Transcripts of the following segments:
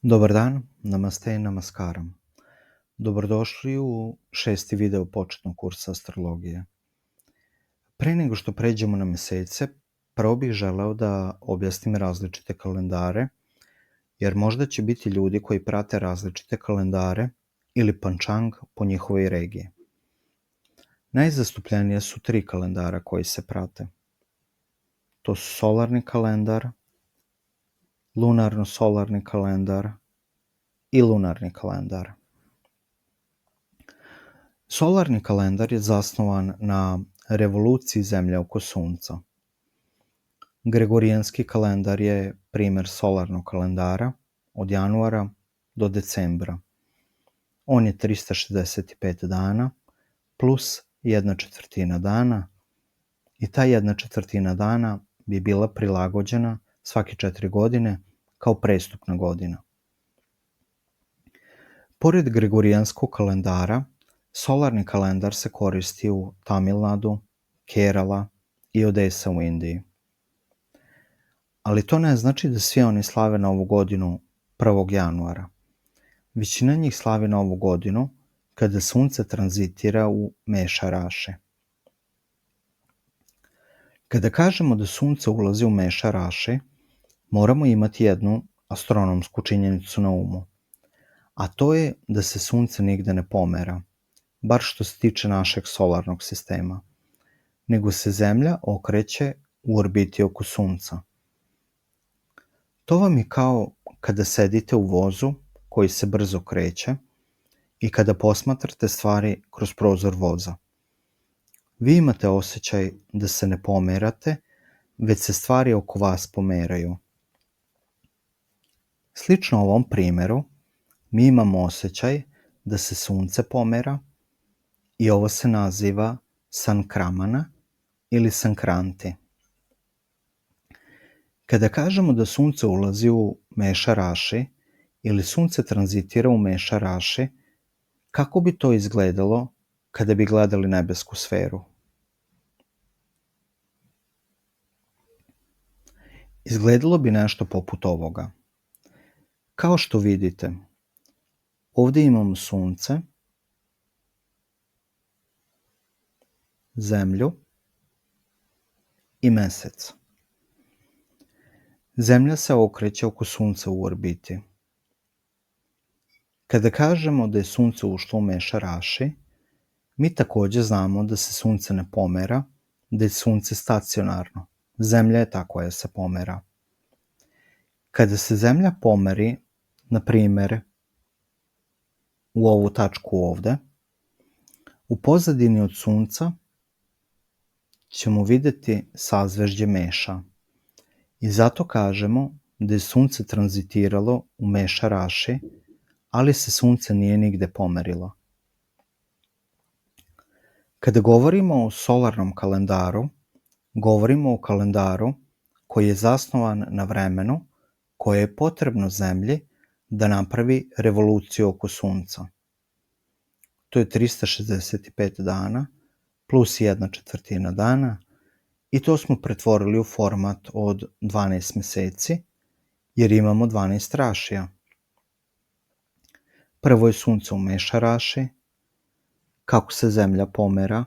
Dobar dan, namaste i namaskaram. Dobrodošli u 6. video početnog kursa astrologije. Pre nego što pređemo na mesece, prvo bih želeo da objasnim različite kalendare, jer možda će biti ljudi koji prate različite kalendare ili pančang po njihovoj regiji. Najzastupljenije su 3 kalendara koji se prate. To su solarni kalendar, lunarno-solarni kalendar i lunarni kalendar. Solarni kalendar je zasnovan na revoluciji Zemlje oko Sunca. Gregorijanski kalendar je primer solarnog kalendara od januara do decembra. On je 365 dana plus 1/4 dana i ta 1/4 dana bi bila prilagođena svake 4 godine kao prestupna godina. Pored Gregorijanskog kalendara, solarni kalendar se koristi u Tamil Nadu, Kerala i Odesa u Indiji. Ali to ne znači da svi oni slave Novu godinu 1. januara. Većina njih slavi Novu godinu kada Sunce tranzitira u Meša Raše. Kada kažemo da Sunce ulazi u Meša Raše, moramo imati jednu astronomsku činjenicu na umu, a to je da se Sunce nigde ne pomera, bar što se tiče našeg solarnog sistema, nego se Zemlja okreće u orbiti oko Sunca. To vam je kao kada sedite u vozu koji se brzo kreće i kada posmatrate stvari kroz prozor voza. Vi imate osjećaj da se ne pomerate, već se stvari oko vas pomeraju. Slično ovom primeru, mi imamo osjećaj da se Sunce pomera i ovo se naziva sankramana ili sankranti. Kada kažemo da Sunce ulazi u Meša Raši ili Sunce tranzitira u Meša Raši, kako bi to izgledalo kada bi gledali nebesku sferu? Izgledalo bi nešto poput ovoga. Kao što vidite, ovdje imamo Sunce, Zemlju i Mesec. Zemlja se okreće oko Sunca u orbiti. Kada kažemo da je Sunce ušlo u Meša Raši, mi također znamo da se Sunce ne pomera, da je Sunce stacionarno. Zemlja je ta koja se pomera. Kada se Zemlja pomeri, na primjer, u ovu tačku ovde, u pozadini od Sunca ćemo vidjeti sazvežđe Meša. I zato kažemo da je Sunce tranzitiralo u Meša Raši, ali se Sunce nije nigde pomerilo. Kada govorimo o solarnom kalendaru, govorimo o kalendaru koji je zasnovan na vremenu koje je potrebno Zemlji da napravi revoluciju oko Sunca. To je 365 dana plus 1/4 dana i to smo pretvorili u format od 12 meseci jer imamo 12 rašija. Prvo je Sunce u Meša Raši, kako se Zemlja pomera,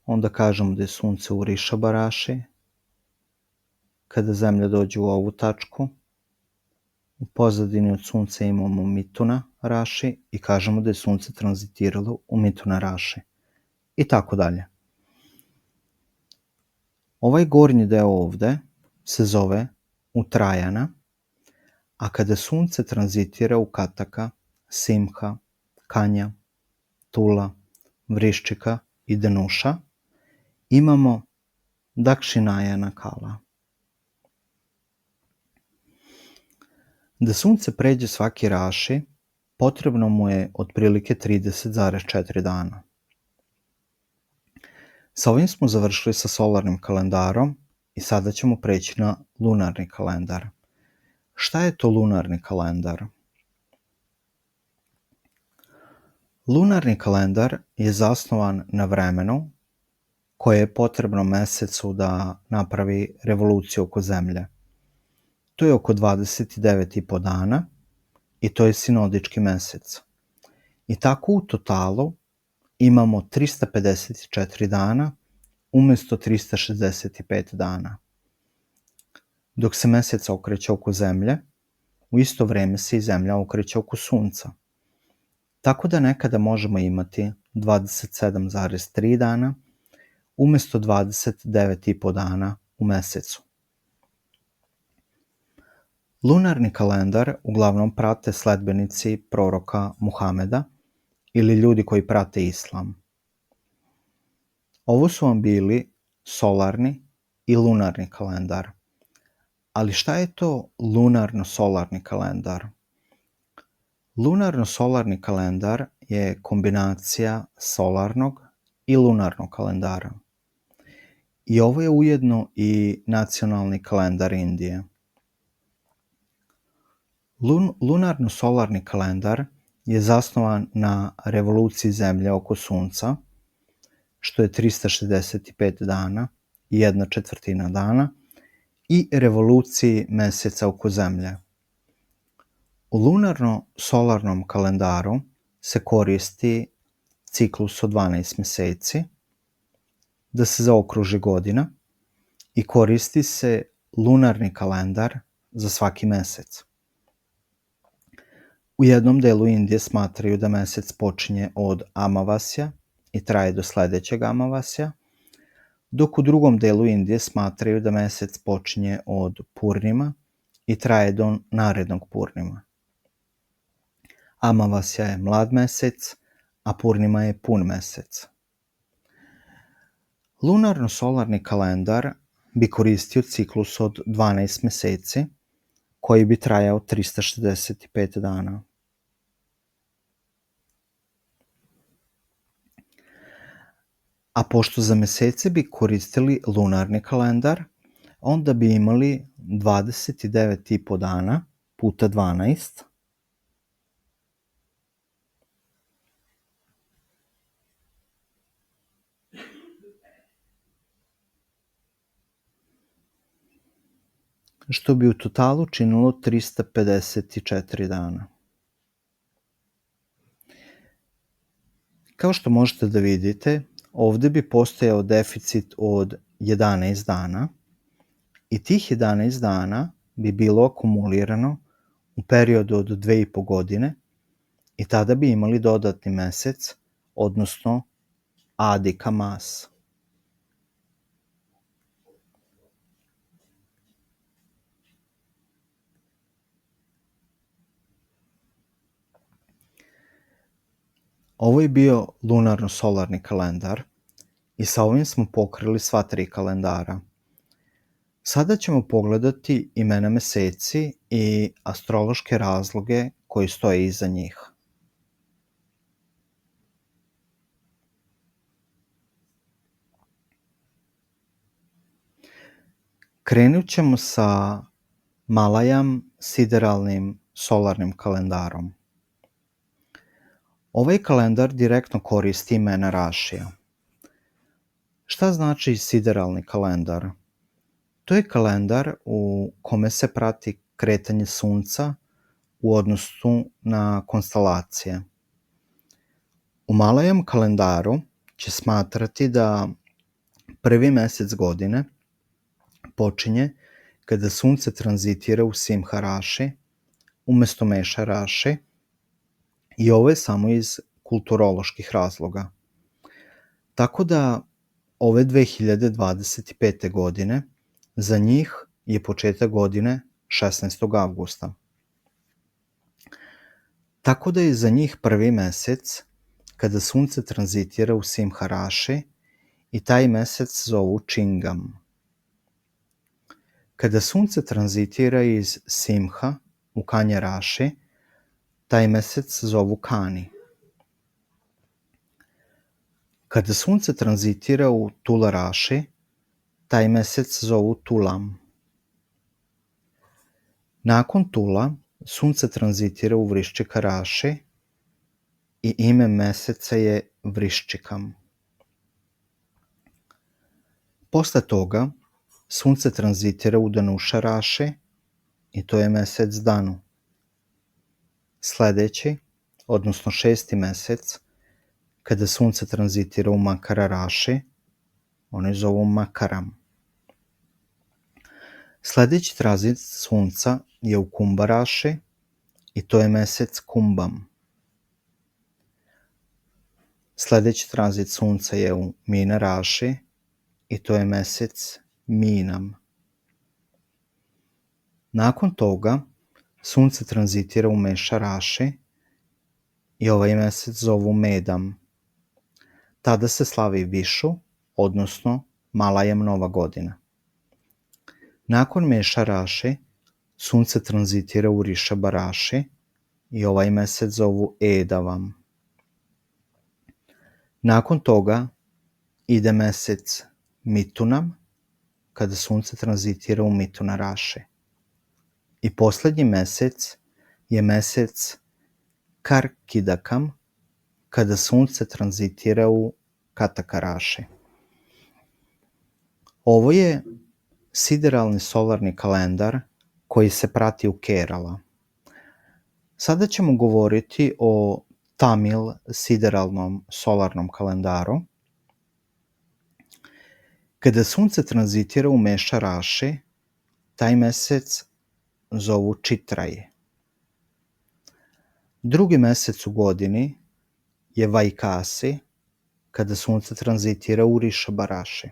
onda kažemo da je Sunce u Rišaba Raši, kada Zemlja dođe u ovu tačku, u pozadini od Sunca imamo Mituna Raši i kažemo da je Sunce tranzitiralo u Mituna Raši i tako dalje. Ovaj gornji deo ovde se zove Utrajana, a kada Sunce tranzitira u Kataka, Simha, Kanja, Tula, Vriščika i Danuša, imamo Dakšinajana Kala. Da Sunce pređe svaki raši, potrebno mu je otprilike 30,4 dana. Sa ovim smo završili sa solarnim kalendarom i sada ćemo preći na lunarni kalendar. Šta je to lunarni kalendar? Lunarni kalendar je zasnovan na vremenu koje je potrebno mesecu da napravi revoluciju oko Zemlje. To je oko 29,5 dana i to je sinodički mesec. I tako u totalu imamo 354 dana umjesto 365 dana. Dok se mesec okreće oko Zemlje, u isto vrijeme se i Zemlja okreće oko Sunca. Tako da nekada možemo imati 27,3 dana umjesto 29,5 dana u mesecu. Lunarni kalendar uglavnom prate sledbenici proroka Muhameda ili ljudi koji prate islam. Ovo su vam bili solarni i lunarni kalendar. Ali šta je to lunarno-solarni kalendar? Lunarno-solarni kalendar je kombinacija solarnog i lunarnog kalendara. I ovo je ujedno i nacionalni kalendar Indije. Lunarno-solarni kalendar je zasnovan na revoluciji Zemlje oko Sunca, što je 365 dana i 1/4 dana, i revoluciji Meseca oko Zemlje. U lunarno-solarnom kalendaru se koristi ciklus od 12 mjeseci da se zaokruži godina i koristi se lunarni kalendar za svaki mesec. U jednom delu Indije smatraju da mesec počinje od Amavasja i traje do sljedećeg Amavasja, dok u drugom delu Indije smatraju da mesec počinje od Purnima i traje do narednog Purnima. Amavasja je mlad mesec, a Purnima je pun mesec. Lunarno-solarni kalendar bi koristio ciklus od 12 mjeseci, koji bi trajao 365 dana. A pošto za mjesece bi koristili lunarni kalendar, onda bi imali 29,5 dana puta 12, što bi u totalu činilo 354 dana. Kao što možete da vidite, ovdje bi postojao deficit od 11 dana i tih 11 dana bi bilo akumulirano u periodu od 2,5 godine i tada bi imali dodatni mesec, odnosno Adika Mas. Ovo je bio lunarno-solarni kalendar i sa ovim smo pokrili sva 3 kalendara. Sada ćemo pogledati imena meseci i astrološke razloge koji stoje iza njih. Krenut ćemo sa Malajam sideralnim solarnim kalendarom. Ovaj kalendar direktno koristi imena Rašija. Šta znači sideralni kalendar? To je kalendar u kome se prati kretanje Sunca u odnosu na konstelacije. U Malajam kalendaru će smatrati da prvi mjesec godine počinje kada Sunce tranzitira u Simha Raši umjesto Meša Raši, i ovo je samo iz kulturoloških razloga. Tako da ove 2025. godine za njih je početak godine 16. avgusta. Tako da je za njih prvi mjesec kada Sunce tranzitira u Simha Raši i taj mjesec zovu Čingam. Kada Sunce tranzitira iz Simha u Kanja Raši, taj mjesec zovu Kani. Kada Sunce tranzitira u Tula Raši, taj mjesec zovu Tulam. Nakon Tula, Sunce tranzitira u Vriščika Raši i ime mjeseca je Vriščikam. Posle toga, Sunce tranzitira u Danuša Raši i to je mesec Danu. Sledeći, odnosno 6. mesec, kada sunce tranzitira u Makara Raši, oni zovu Makaram. Sledeći tranzit sunca je u Kumba Raši i to je mesec Kumbam. Sledeći tranzit sunca je u Mina Raši i to je mesec Minam. Nakon toga sunce tranzitira u Meša Raši i ovaj mesec zovu Medam. Tada se slavi Višu, odnosno Malajem Nova godina. Nakon Meša Raši sunce tranzitira u Rišaba Raši i ovaj mesec zovu Edavam. Nakon toga ide mesec Mitunam, kada sunce tranzitira u Mituna Raši. I poslednji mesec je mesec Karkidakam, kada sunce tranzitira u Kataka Raši. Ovo je sideralni solarni kalendar koji se prati u Kerala. Sada ćemo govoriti o Tamil sideralnom solarnom kalendaru. Kada sunce tranzitira u Meša Raši, taj mesec zovu Čitraj. Drugi mesec u godini je Vajkasi, kada sunce tranzitira u Rišaba Raši.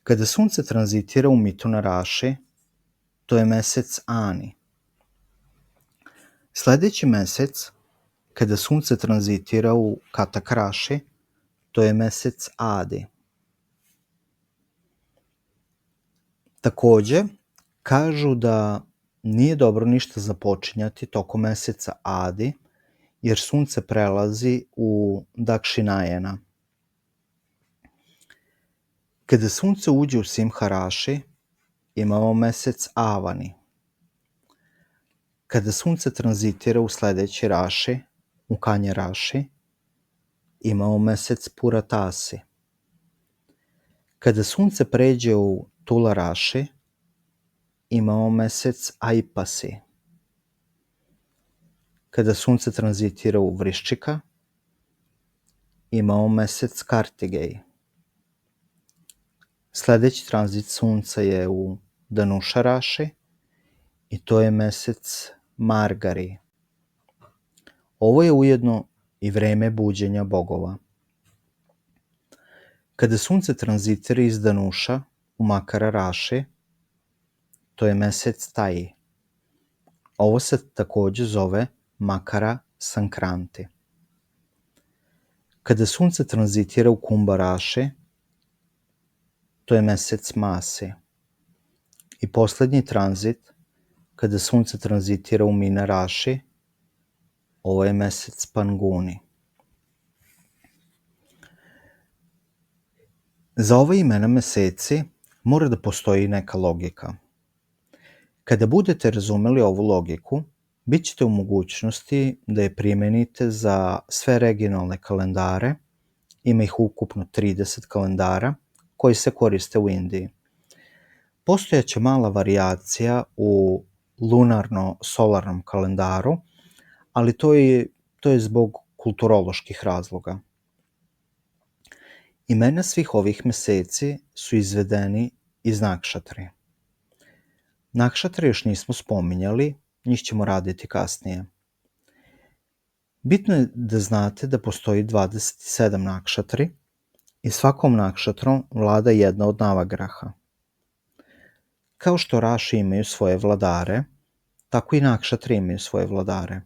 Kada sunce tranzitira u Mituna Raši, to je mesec Ani. Sledeći mesec, kada sunce tranzitira u Katak Raši, to je mesec Adi. Takođe, kažu da nije dobro ništa započinjati tokom meseca Adi, jer sunce prelazi u Dakšinajena. Kada sunce uđe u Simha Raši, imamo mesec Avani. Kada sunce tranzitira u sledeći Raši, u Kanja Raši, imamo mesec Puratasi. Kada sunce pređe u Tula Raši, imamo mesec Aipasi. Kada sunce tranzitira u Vriščika, imamo mesec Kartigej. Sledeći tranzit sunca je u Danuša Raši i to je mesec Margari. Ovo je ujedno i vreme buđenja bogova. Kada sunce tranzitira iz Danuša u Makara Raši, to je mesec Taji. Ovo se takođe zove Makara Sankranti. Kada sunce tranzitira u Kumba Raši, to je mesec Masi. I poslednji tranzit, kada sunce tranzitira u Mina Raši, ovo je mesec Panguni. Za ove imena meseci mora da postoji neka logika. Kada budete razumeli ovu logiku, bit ćete u mogućnosti da je primenite za sve regionalne kalendare, ima ih ukupno 30 kalendara koji se koriste u Indiji. Postojaće mala varijacija u lunarno-solarnom kalendaru, ali to je zbog kulturoloških razloga. Imena svih ovih meseci su izvedeni iz nakšatri. Nakšatre još nismo spominjali, njih ćemo raditi kasnije. Bitno je da znate da postoji 27 nakšatri i svakom nakšatrom vlada jedna od navagraha. Kao što raši imaju svoje vladare, tako i nakšatri imaju svoje vladare.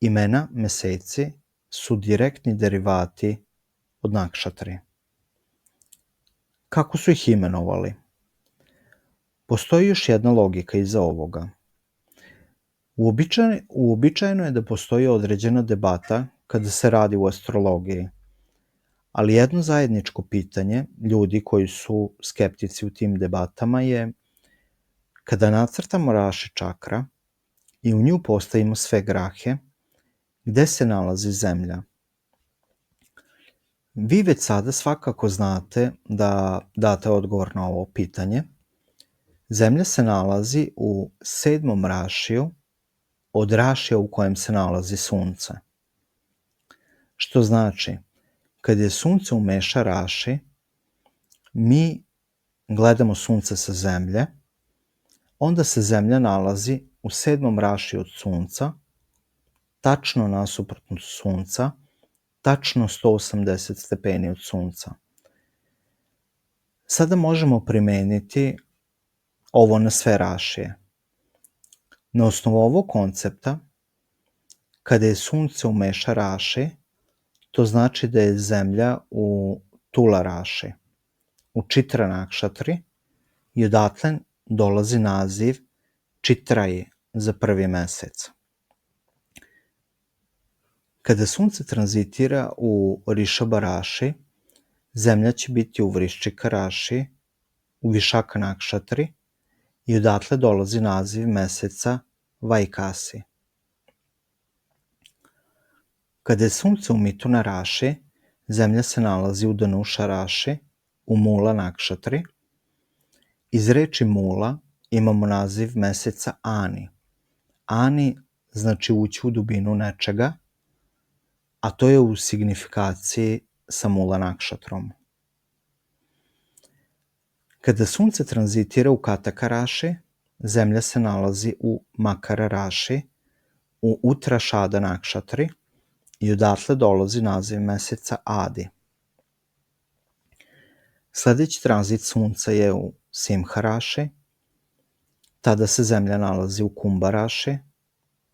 Imena meseci su direktni derivati od nakšatri. Kako su ih imenovali? Postoji još jedna logika iza ovoga. Uobičajeno je da postoji određena debata kada se radi o astrologiji, ali jedno zajedničko pitanje ljudi koji su skeptici u tim debatama je kada nacrtamo raši čakra i u nju postavimo sve grahe, gde se nalazi Zemlja? Vi već sada svakako znate da date odgovor na ovo pitanje. Zemlja se nalazi u 7. rašiju od rašija u kojem se nalazi Sunce. Što znači, kad je Sunce u Meša raši, mi gledamo Sunce sa Zemlje, onda se Zemlja nalazi u 7. rašiju od Sunca, tačno nasuprot Sunca, tačno 180 stepeni od Sunca. Sada možemo primeniti ovo na sve rašije. Na osnovu ovog koncepta, kada je Sunce u Meša raši, to znači da je Zemlja u Tula raši, u Čitra nakšatri, i odatle dolazi naziv Čitraji za prvi mesec. Kada Sunce tranzitira u Rišaba raši, Zemlja će biti u Vriščika raši, u Višaka nakšatri, i odatle dolazi naziv meseca Vajkasi. Kada je Sunce u Mituna raši, Zemlja se nalazi u Danuša raši, u Mula nakšatri. Iz reči Mula imamo naziv meseca Ani. Ani znači ući u dubinu nečega, a to je u signifikaciji sa Mula nakšatrom. Kada Sunce tranzitira u Kataka raši, Zemlja se nalazi u Makara raši, u Utrašada nakšatri, i odatle dolazi naziv meseca Adi. Sljedeći tranzit Sunca je u Simha raši, tada se Zemlja nalazi u Kumba raši,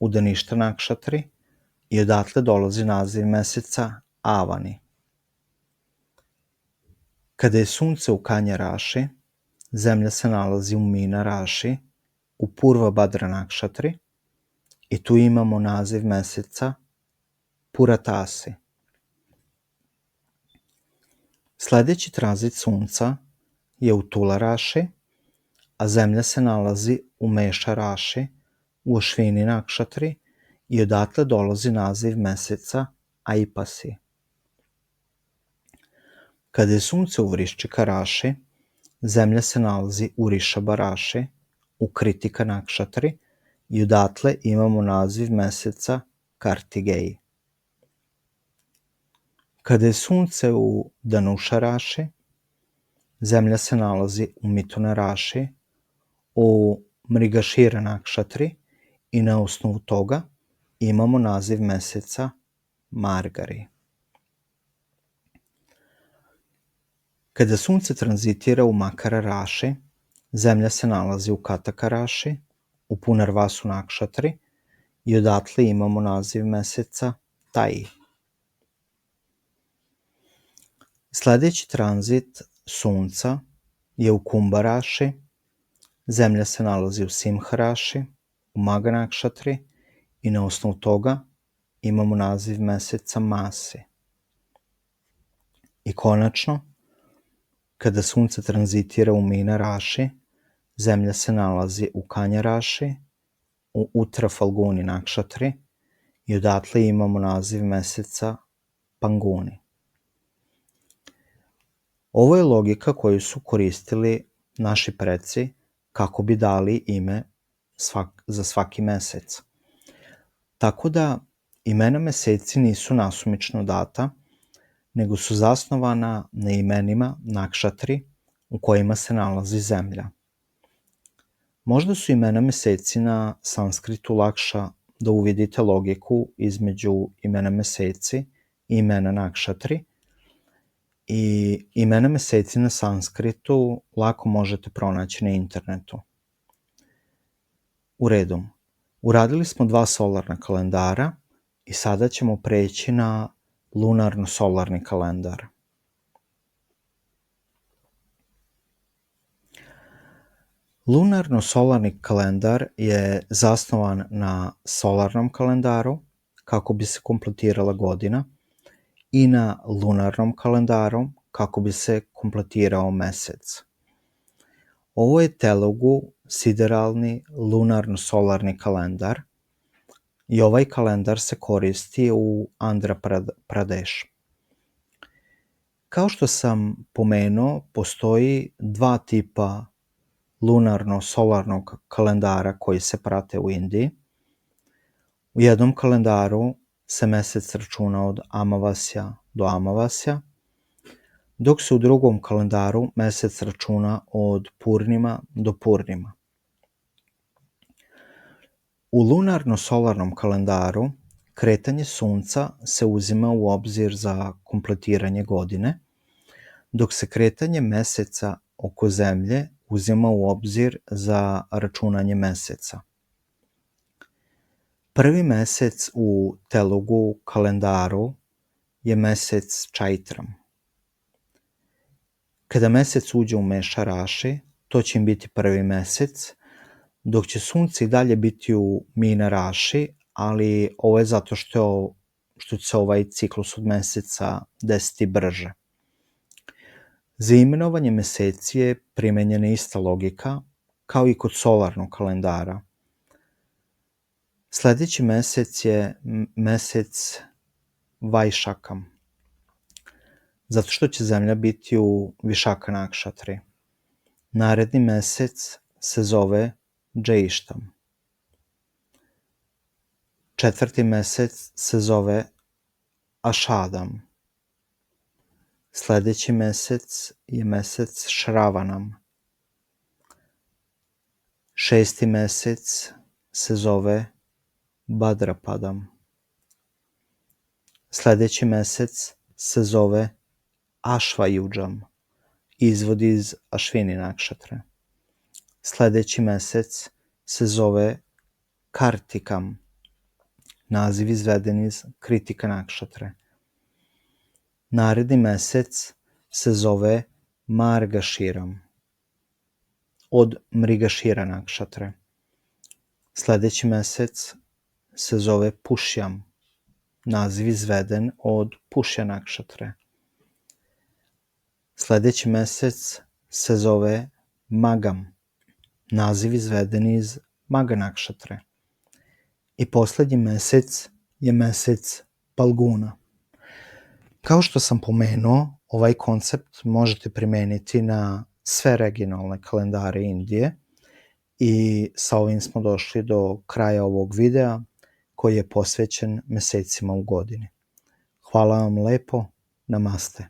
u Daništa nakšatri, i odatle dolazi naziv meseca Avani. Kada je Sunce u Kanja raši, Zemlja se nalazi u Mina raši, u Purva Badra nakšatri, i tu imamo naziv meseca Puratasi. Sljedeći tranzit Sunca je u Tula raši, a Zemlja se nalazi u Meša raši, u Ašvini nakšatri, i odatle dolazi naziv meseca Aipasi. Kada je Sunce u Vriščika raši, Zemlja se nalazi u Rišaba raši, u Kritika nakšatri, i odatle imamo naziv meseca Kartigeji. Kada je Sunce u Danuša raši, Zemlja se nalazi u Mituna raši, u Mrigašira nakšatri, i na osnovu toga imamo naziv meseca Margari. Kada Sunce tranzitira u Makara raši, Zemlja se nalazi u Kataka raši, u Punarvasu nakšatri, i odatle imamo naziv meseca Taji. Sljedeći tranzit Sunca je u Kumba raši, Zemlja se nalazi u Simha raši, u Maga nakšatri, i na osnovu toga imamo naziv meseca Masi. I konačno, kada Sunce tranzitira u Mina raši, Zemlja se nalazi u Kanja raši, u Utra Falguni nakšatri, i odatle imamo naziv meseca Panguni. Ovo je logika koju su koristili naši preci kako bi dali ime za svaki mesec. Tako da imena meseci nisu nasumično data, nego su zasnovana na imenima nakšatri u kojima se nalazi Zemlja. Možda su imena meseci na sanskritu lakša da uvidite logiku između imena meseci i imena nakšatri, i imena meseci na sanskritu lako možete pronaći na internetu. U redu, uradili smo 2 solarna kalendara i sada ćemo preći na lunarno-solarni kalendar. Lunarno-solarni kalendar je zasnovan na solarnom kalendaru kako bi se kompletirala godina i na lunarnom kalendaru kako bi se kompletirao mesec. Ovo je Telugu sideralni lunarno-solarni kalendar i ovaj kalendar se koristi u Andhra Pradesh. Kao što sam pomenuo, postoji 2 tipa lunarno-solarnog kalendara koji se prate u Indiji. U jednom kalendaru se mesec računa od Amavasja do Amavasja, dok se u drugom kalendaru mesec računa od Purnima do Purnima. U lunarno-solarnom kalendaru kretanje sunca se uzima u obzir za kompletiranje godine, dok se kretanje meseca oko zemlje uzima u obzir za računanje meseca. Prvi mesec u Telugu kalendaru je mesec Čaitram. Kada mesec uđe u Meša Raši, to će im biti prvi mesec, dok će sunce i dalje biti u Mina Raši, ali ovo je zato što će se ovaj ciklus od meseca desiti brže. Za imenovanje meseci je primenjena ista logika kao i kod solarnog kalendara. Sledeći mesec je mesec Vajšakam, zato što će zemlja biti u Višaka Nakšatri. Naredni mesec se zove Džejštam. Četvrti mesec se zove Ašadam. Sledeći mesec je mesec Šravanam. Šesti mesec se zove Badrapadam. Sledeći mesec se zove Ašvajudžam, izvod iz Ašvini Nakšatre. Sledeći mesec se zove Kartikam, naziv izveden iz Kritika Nakšatre. Naredni mesec se zove Margaširam, od Mrigašira Nakšatre. Sledeći mesec se zove Pušjam, naziv izveden od Pušja Nakšatre. Sledeći mesec se zove Magam, naziv izveden iz Maga Nakšatre. I poslednji mesec je mesec Palguna. Kao što sam pomenuo, ovaj koncept možete primeniti na sve regionalne kalendare Indije i sa ovim smo došli do kraja ovog videa koji je posvećen mesecima u godini. Hvala vam lepo, namaste.